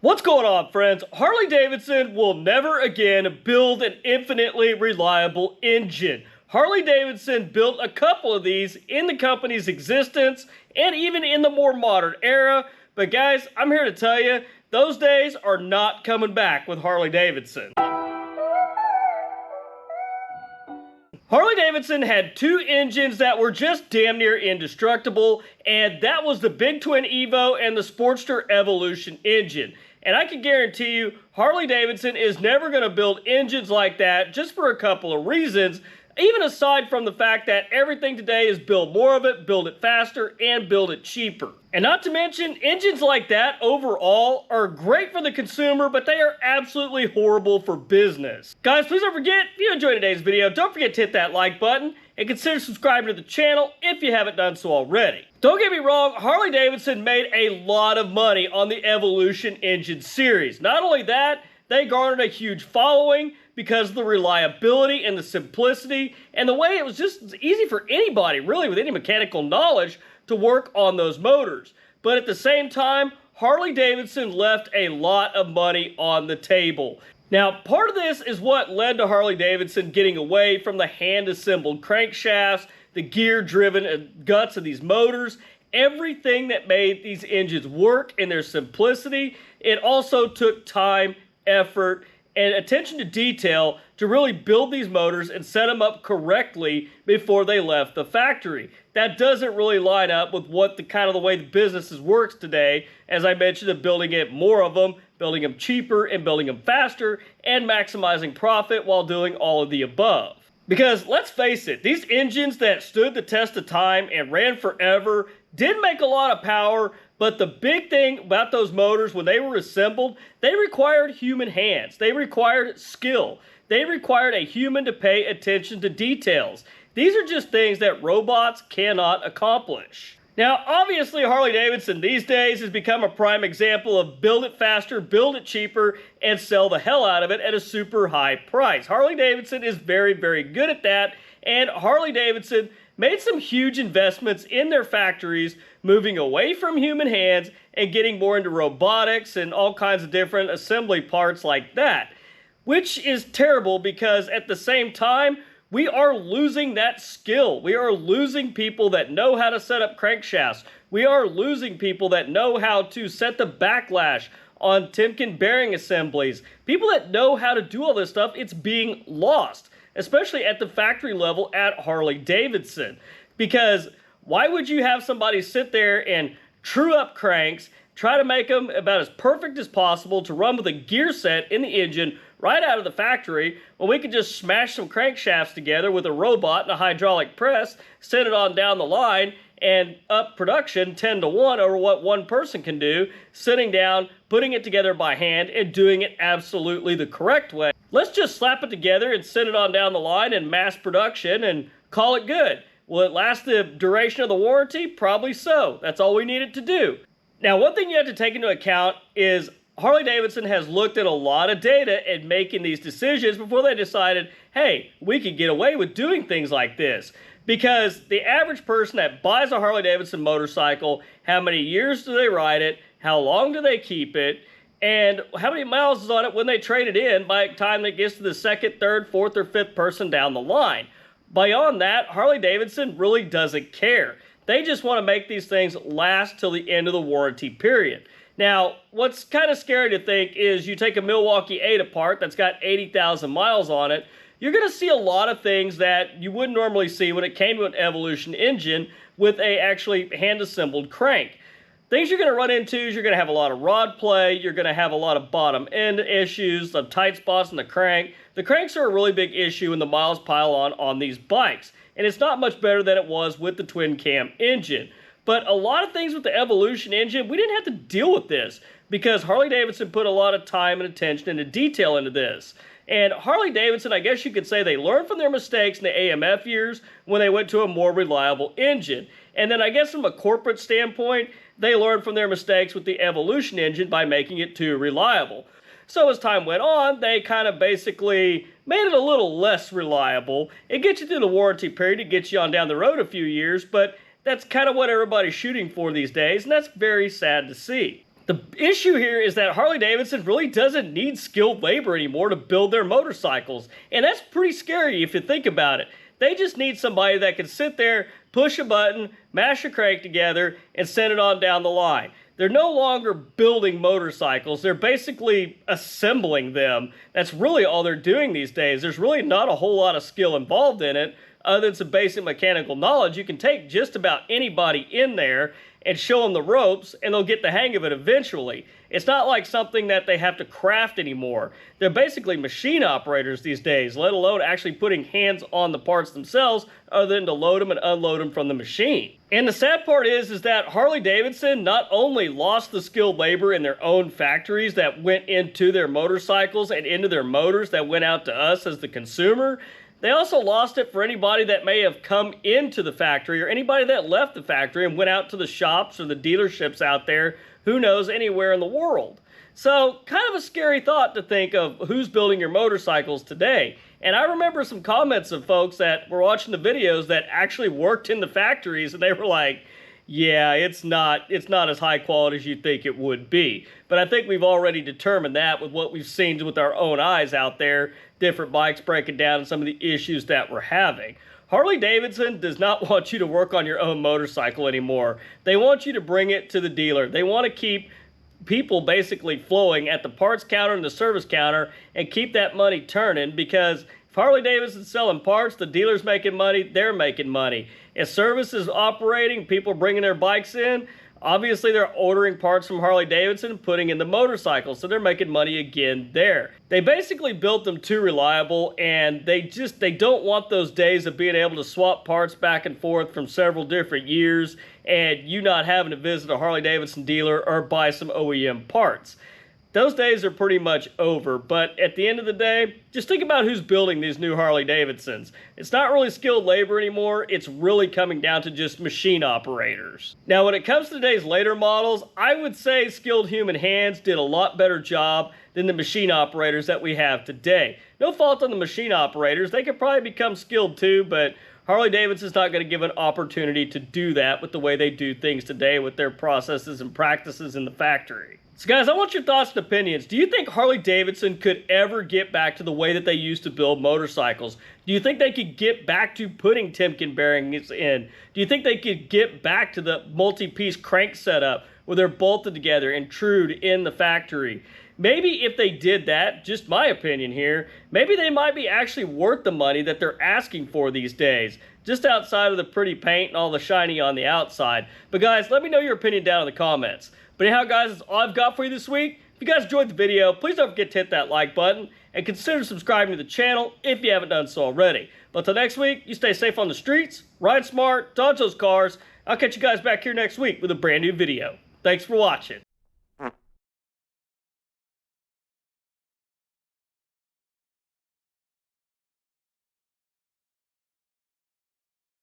What's going on, friends? Harley-Davidson will never again build an infinitely reliable engine. Harley-Davidson built a couple of these in the company's existence and even in the more modern era. But guys, I'm here to tell you, those days are not coming back with Harley-Davidson. Harley-Davidson had two engines that were just damn near indestructible, and that was the Big Twin Evo and the Sportster Evolution engine. And I can guarantee you, Harley-Davidson is never going to build engines like that just for a couple of reasons, even aside from the fact that everything today is build more of it, build it faster, and build it cheaper. And not to mention, engines like that overall are great for the consumer, but they are absolutely horrible for business. Guys, please don't forget, if you enjoyed today's video, don't forget to hit that like button and consider subscribing to the channel if you haven't done so already. Don't get me wrong, Harley-Davidson made a lot of money on the Evolution engine series. Not only that, they garnered a huge following because of the reliability and the simplicity and the way it was just easy for anybody, really, with any mechanical knowledge to work on those motors. But at the same time, Harley-Davidson left a lot of money on the table. Now, part of this is what led to Harley-Davidson getting away from the hand-assembled crankshafts, the gear-driven guts of these motors, everything that made these engines work in their simplicity. It also took time, effort, and attention to detail to really build these motors and set them up correctly before they left the factory. That doesn't really line up with what the way the business works today, as I mentioned, of building it more of them, building them cheaper and building them faster, and maximizing profit while doing all of the above. Because let's face it, these engines that stood the test of time and ran forever did make a lot of power, but the big thing about those motors when they were assembled, they required human hands. They required skill. They required a human to pay attention to details. These are just things that robots cannot accomplish. Now, obviously, Harley-Davidson these days has become a prime example of build it faster, build it cheaper, and sell the hell out of it at a super high price. Harley-Davidson is very, very good at that, and Harley-Davidson made some huge investments in their factories, moving away from human hands and getting more into robotics and all kinds of different assembly parts like that. Which is terrible because at the same time, we are losing that skill. We are losing people that know how to set up crankshafts. We are losing people that know how to set the backlash on Timken bearing assemblies. People that know how to do all this stuff, it's being lost, especially at the factory level at Harley-Davidson. Because why would you have somebody sit there and true up cranks, try to make them about as perfect as possible to run with a gear set in the engine right out of the factory, when we could just smash some crankshafts together with a robot and a hydraulic press, send it on down the line, and up production 10 to 1 over what one person can do, sitting down, putting it together by hand, and doing it absolutely the correct way. Let's just slap it together and send it on down the line in mass production and call it good. Will it last the duration of the warranty? Probably so. That's all we need it to do. Now, one thing you have to take into account is Harley-Davidson has looked at a lot of data and making these decisions before they decided, hey, we could get away with doing things like this. Because the average person that buys a Harley-Davidson motorcycle, how many years do they ride it, how long do they keep it, and how many miles is on it when they trade it in by the time it gets to the second, third, fourth, or fifth person down the line. Beyond that, Harley-Davidson really doesn't care. They just want to make these things last till the end of the warranty period. Now, what's kind of scary to think is you take a Milwaukee 8 apart that's got 80,000 miles on it, you're going to see a lot of things that you wouldn't normally see when it came to an Evolution engine with a actually hand-assembled crank. Things you're going to run into is you're going to have a lot of rod play, you're going to have a lot of bottom end issues, some tight spots in the crank. The cranks are a really big issue when the miles pile on these bikes, and it's not much better than it was with the twin cam engine. But a lot of things with the Evolution engine, we didn't have to deal with this because Harley-Davidson put a lot of time and attention and detail into this. And Harley-Davidson, I guess you could say they learned from their mistakes in the AMF years when they went to a more reliable engine. And then I guess from a corporate standpoint, they learned from their mistakes with the Evolution engine by making it too reliable. So as time went on, they kind of basically made it a little less reliable. It gets you through the warranty period, it gets you on down the road a few years, but that's kind of what everybody's shooting for these days, and that's very sad to see. The issue here is that Harley-Davidson really doesn't need skilled labor anymore to build their motorcycles. And that's pretty scary if you think about it. They just need somebody that can sit there, push a button, mash a crank together, and send it on down the line. They're no longer building motorcycles. They're basically assembling them. That's really all they're doing these days. There's really not a whole lot of skill involved in it other than some basic mechanical knowledge. You can take just about anybody in there and show them the ropes, and they'll get the hang of it eventually. It's not like something that they have to craft anymore. They're basically machine operators these days, let alone actually putting hands on the parts themselves other than to load them and unload them from the machine. And the sad part is that Harley-Davidson not only lost the skilled labor in their own factories that went into their motorcycles and into their motors that went out to us as the consumer, they also lost it for anybody that may have come into the factory or anybody that left the factory and went out to the shops or the dealerships out there, who knows, anywhere in the world. So, kind of a scary thought to think of who's building your motorcycles today. And I remember some comments of folks that were watching the videos that actually worked in the factories, and they were like, yeah, it's not as high quality as you think it would be. But I think we've already determined that with what we've seen with our own eyes out there, different bikes breaking down and some of the issues that we're having. Harley-Davidson does not want you to work on your own motorcycle anymore. They want you to bring it to the dealer. They want to keep people basically flowing at the parts counter and the service counter and keep that money turning, because if Harley-Davidson's selling parts, the dealer's making money, they're making money. If service is operating, people are bringing their bikes in, obviously they're ordering parts from Harley-Davidson and putting in the motorcycle, so they're making money again there. They basically built them too reliable, and they don't want those days of being able to swap parts back and forth from several different years and you not having to visit a Harley-Davidson dealer or buy some OEM parts. Those days are pretty much over, but at the end of the day, just think about who's building these new Harley-Davidsons. It's not really skilled labor anymore, it's really coming down to just machine operators. Now, when it comes to today's later models, I would say skilled human hands did a lot better job than the machine operators that we have today. No fault on the machine operators, they could probably become skilled too, but Harley-Davidson's not going to give an opportunity to do that with the way they do things today with their processes and practices in the factory. So guys, I want your thoughts and opinions. Do you think Harley-Davidson could ever get back to the way that they used to build motorcycles? Do you think they could get back to putting Timken bearings in? Do you think they could get back to the multi-piece crank setup where they're bolted together and trued in the factory? Maybe if they did that, just my opinion here, maybe they might be actually worth the money that they're asking for these days, just outside of the pretty paint and all the shiny on the outside. But guys, let me know your opinion down in the comments. But anyhow, guys, that's all I've got for you this week. If you guys enjoyed the video, please don't forget to hit that like button and consider subscribing to the channel if you haven't done so already. But till next week, you stay safe on the streets, ride smart, dodge those cars. I'll catch you guys back here next week with a brand new video. Thanks for watching.